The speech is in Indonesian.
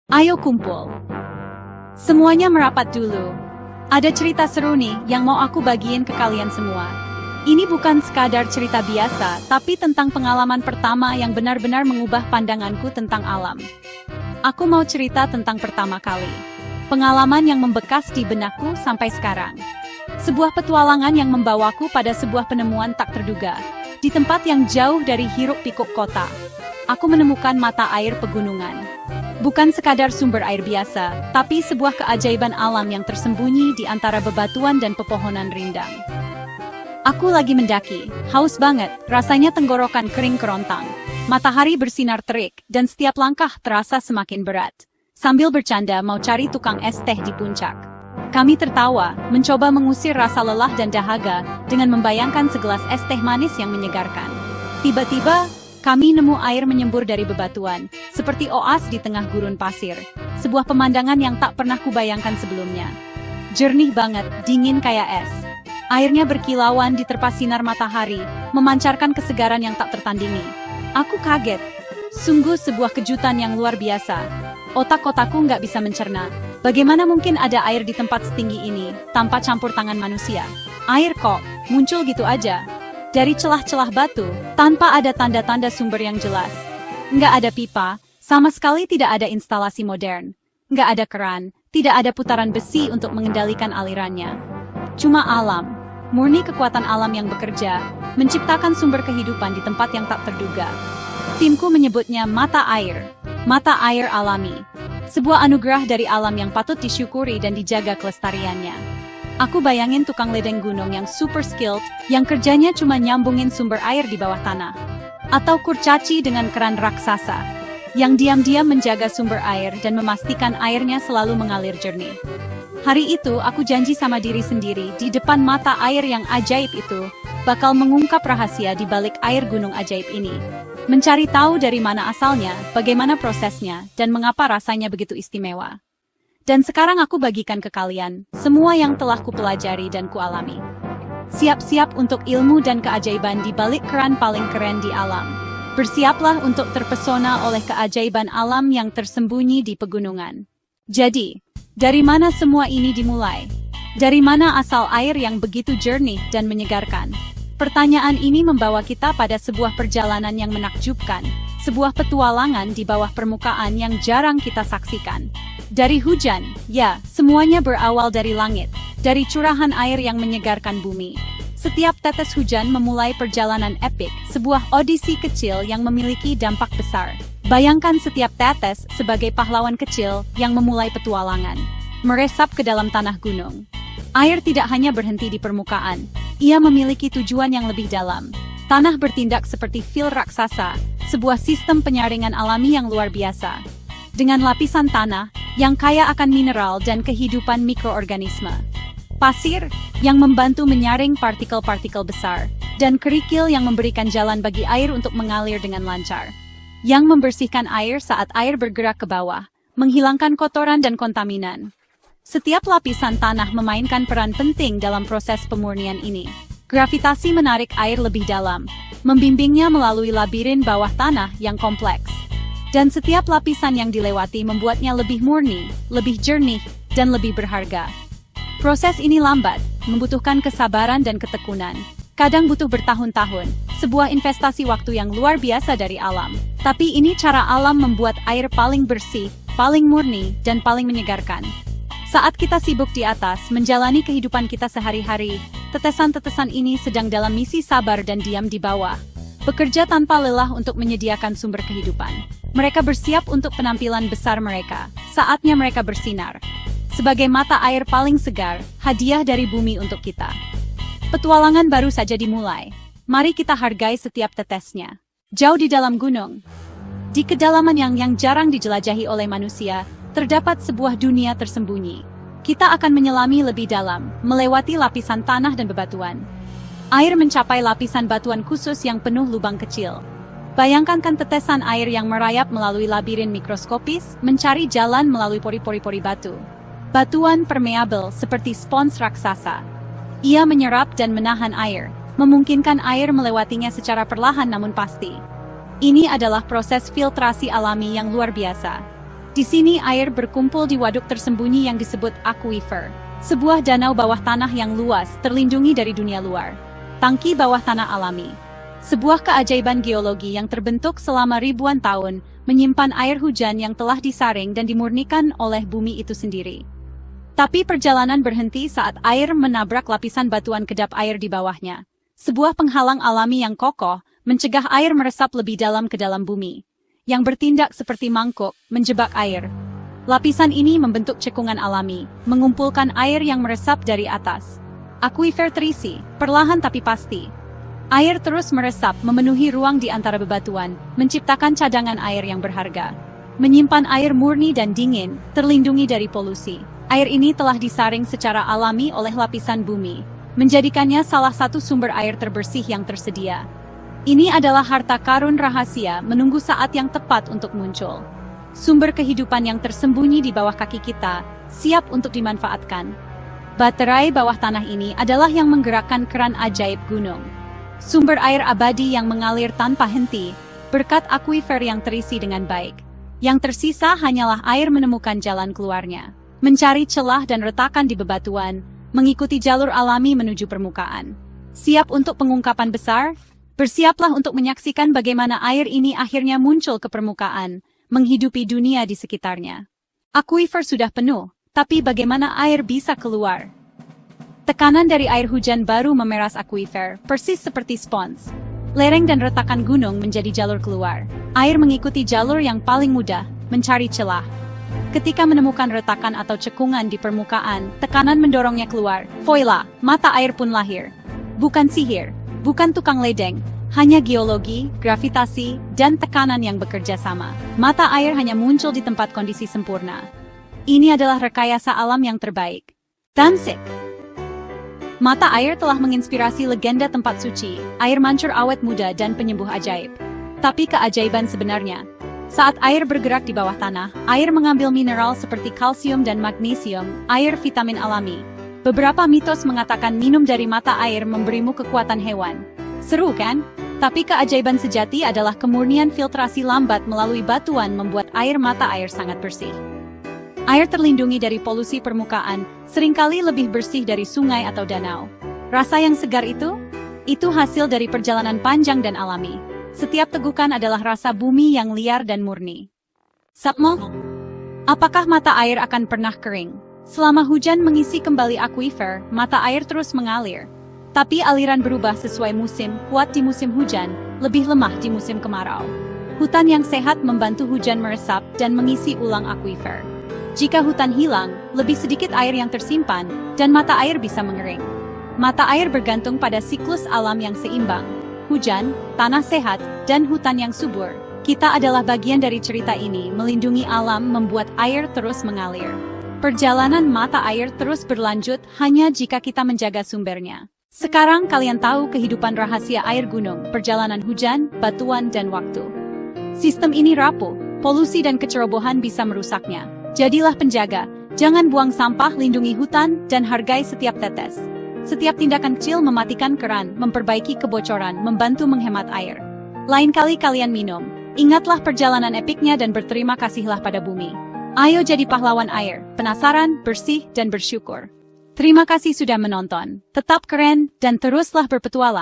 Ayo kumpul. Semuanya merapat dulu. Ada cerita seru nih yang mau aku bagiin ke kalian semua. Ini bukan sekadar cerita biasa, tapi tentang pengalaman pertama yang benar-benar mengubah pandanganku tentang alam. Aku mau cerita tentang pertama kali. Pengalaman yang membekas di benakku sampai sekarang. Sebuah petualangan yang membawaku pada sebuah penemuan tak terduga. Di tempat yang jauh dari hiruk-pikuk kota, aku menemukan mata air pegunungan. Bukan sekadar sumber air biasa, tapi sebuah keajaiban alam yang tersembunyi di antara bebatuan dan pepohonan rindang. Aku lagi mendaki, haus banget, rasanya tenggorokan kering kerontang. Matahari bersinar terik, dan setiap langkah terasa semakin berat. Sambil bercanda mau cari tukang es teh di puncak. Kami tertawa, mencoba mengusir rasa lelah dan dahaga dengan membayangkan segelas es teh manis yang menyegarkan. Tiba-tiba, kami nemu air menyembur dari bebatuan, seperti oas di tengah gurun pasir. Sebuah pemandangan yang tak pernah kubayangkan sebelumnya. Jernih banget, dingin kayak es. Airnya berkilauan diterpa sinar matahari, memancarkan kesegaran yang tak tertandingi. Aku kaget. Sungguh sebuah kejutan yang luar biasa. Otak-otakku nggak bisa mencerna. Bagaimana mungkin ada air di tempat setinggi ini, tanpa campur tangan manusia? Air kok muncul gitu aja. Dari celah-celah batu, tanpa ada tanda-tanda sumber yang jelas. Nggak ada pipa, sama sekali tidak ada instalasi modern. Nggak ada keran, tidak ada putaran besi untuk mengendalikan alirannya. Cuma alam, murni kekuatan alam yang bekerja, menciptakan sumber kehidupan di tempat yang tak terduga. Timku menyebutnya mata air alami. Sebuah anugerah dari alam yang patut disyukuri dan dijaga kelestariannya. Aku bayangin tukang ledeng gunung yang super skilled, yang kerjanya cuma nyambungin sumber air di bawah tanah. Atau kurcaci dengan keran raksasa, yang diam-diam menjaga sumber air dan memastikan airnya selalu mengalir jernih. Hari itu aku janji sama diri sendiri di depan mata air yang ajaib itu, bakal mengungkap rahasia di balik air gunung ajaib ini. Mencari tahu dari mana asalnya, bagaimana prosesnya, dan mengapa rasanya begitu istimewa. Dan sekarang aku bagikan ke kalian, semua yang telah kupelajari dan kualami. Siap-siap untuk ilmu dan keajaiban di balik keran paling keren di alam. Bersiaplah untuk terpesona oleh keajaiban alam yang tersembunyi di pegunungan. Jadi, dari mana semua ini dimulai? Dari mana asal air yang begitu jernih dan menyegarkan? Pertanyaan ini membawa kita pada sebuah perjalanan yang menakjubkan, sebuah petualangan di bawah permukaan yang jarang kita saksikan. Dari hujan, ya, semuanya berawal dari langit, dari curahan air yang menyegarkan bumi. Setiap tetes hujan memulai perjalanan epik, sebuah audisi kecil yang memiliki dampak besar. Bayangkan setiap tetes sebagai pahlawan kecil yang memulai petualangan, meresap ke dalam tanah gunung. Air tidak hanya berhenti di permukaan, ia memiliki tujuan yang lebih dalam. Tanah bertindak seperti fil raksasa, sebuah sistem penyaringan alami yang luar biasa. Dengan lapisan tanah yang kaya akan mineral dan kehidupan mikroorganisme. Pasir yang membantu menyaring partikel-partikel besar, dan kerikil yang memberikan jalan bagi air untuk mengalir dengan lancar. Yang membersihkan air saat air bergerak ke bawah, menghilangkan kotoran dan kontaminan. Setiap lapisan tanah memainkan peran penting dalam proses pemurnian ini. Gravitasi menarik air lebih dalam, membimbingnya melalui labirin bawah tanah yang kompleks. Dan setiap lapisan yang dilewati membuatnya lebih murni, lebih jernih, dan lebih berharga. Proses ini lambat, membutuhkan kesabaran dan ketekunan. Kadang butuh bertahun-tahun, sebuah investasi waktu yang luar biasa dari alam. Tapi ini cara alam membuat air paling bersih, paling murni, dan paling menyegarkan. Saat kita sibuk di atas, menjalani kehidupan kita sehari-hari, tetesan-tetesan ini sedang dalam misi sabar dan diam di bawah. Bekerja tanpa lelah untuk menyediakan sumber kehidupan. Mereka bersiap untuk penampilan besar mereka, saatnya mereka bersinar. Sebagai mata air paling segar, hadiah dari bumi untuk kita. Petualangan baru saja dimulai. Mari kita hargai setiap tetesnya. Jauh di dalam gunung, di kedalaman yang jarang dijelajahi oleh manusia, terdapat sebuah dunia tersembunyi. Kita akan menyelami lebih dalam, melewati lapisan tanah dan bebatuan. Air mencapai lapisan batuan khusus yang penuh lubang kecil. Bayangkan tetesan air yang merayap melalui labirin mikroskopis, mencari jalan melalui pori-pori batu. Batuan permeabel seperti spons raksasa. Ia menyerap dan menahan air, memungkinkan air melewatinya secara perlahan namun pasti. Ini adalah proses filtrasi alami yang luar biasa. Di sini air berkumpul di waduk tersembunyi yang disebut aquifer, sebuah danau bawah tanah yang luas terlindungi dari dunia luar. Tangki bawah tanah alami, sebuah keajaiban geologi yang terbentuk selama ribuan tahun, menyimpan air hujan yang telah disaring dan dimurnikan oleh bumi itu sendiri. Tapi perjalanan berhenti saat air menabrak lapisan batuan kedap air di bawahnya. Sebuah penghalang alami yang kokoh, mencegah air meresap lebih dalam ke dalam bumi, yang bertindak seperti mangkuk, menjebak air. Lapisan ini membentuk cekungan alami, mengumpulkan air yang meresap dari atas. Aquifer terisi, perlahan tapi pasti. Air terus meresap memenuhi ruang di antara bebatuan, menciptakan cadangan air yang berharga. Menyimpan air murni dan dingin, terlindungi dari polusi. Air ini telah disaring secara alami oleh lapisan bumi, menjadikannya salah satu sumber air terbersih yang tersedia. Ini adalah harta karun rahasia menunggu saat yang tepat untuk muncul. Sumber kehidupan yang tersembunyi di bawah kaki kita, siap untuk dimanfaatkan. Baterai bawah tanah ini adalah yang menggerakkan keran ajaib gunung. Sumber air abadi yang mengalir tanpa henti, berkat aquifer yang terisi dengan baik. Yang tersisa hanyalah air menemukan jalan keluarnya. Mencari celah dan retakan di bebatuan, mengikuti jalur alami menuju permukaan. Siap untuk pengungkapan besar? Bersiaplah untuk menyaksikan bagaimana air ini akhirnya muncul ke permukaan, menghidupi dunia di sekitarnya. Aquifer sudah penuh, tapi bagaimana air bisa keluar? Tekanan dari air hujan baru memeras aquifer, persis seperti spons. Lereng dan retakan gunung menjadi jalur keluar. Air mengikuti jalur yang paling mudah, mencari celah. Ketika menemukan retakan atau cekungan di permukaan, tekanan mendorongnya keluar. Voila, mata air pun lahir. Bukan sihir. Bukan tukang ledeng, hanya geologi, gravitasi, dan tekanan yang bekerja sama. Mata air hanya muncul di tempat kondisi sempurna. Ini adalah rekayasa alam yang terbaik. Danzig. Mata air telah menginspirasi legenda tempat suci, air mancur awet muda dan penyembuh ajaib. Tapi keajaiban sebenarnya, saat air bergerak di bawah tanah, air mengambil mineral seperti kalsium dan magnesium, air vitamin alami. Beberapa mitos mengatakan minum dari mata air memberimu kekuatan hewan. Seru kan? Tapi keajaiban sejati adalah kemurnian filtrasi lambat melalui batuan membuat air mata air sangat bersih. Air terlindungi dari polusi permukaan, seringkali lebih bersih dari sungai atau danau. Rasa yang segar itu hasil dari perjalanan panjang dan alami. Setiap tegukan adalah rasa bumi yang liar dan murni. Sapmo, apakah mata air akan pernah kering? Selama hujan mengisi kembali aquifer, mata air terus mengalir. Tapi aliran berubah sesuai musim, kuat di musim hujan, lebih lemah di musim kemarau. Hutan yang sehat membantu hujan meresap dan mengisi ulang aquifer. Jika hutan hilang, lebih sedikit air yang tersimpan, dan mata air bisa mengering. Mata air bergantung pada siklus alam yang seimbang. Hujan, tanah sehat, dan hutan yang subur. Kita adalah bagian dari cerita ini, melindungi alam membuat air terus mengalir. Perjalanan mata air terus berlanjut hanya jika kita menjaga sumbernya. Sekarang kalian tahu kehidupan rahasia air gunung, perjalanan hujan, batuan, dan waktu. Sistem ini rapuh, polusi dan kecerobohan bisa merusaknya. Jadilah penjaga, jangan buang sampah, lindungi hutan, dan hargai setiap tetes. Setiap tindakan kecil mematikan keran, memperbaiki kebocoran, membantu menghemat air. Lain kali kalian minum, ingatlah perjalanan epiknya dan berterima kasihlah pada bumi. Ayo jadi pahlawan air, penasaran, bersih, dan bersyukur. Terima kasih sudah menonton. Tetap keren, dan teruslah berpetualang.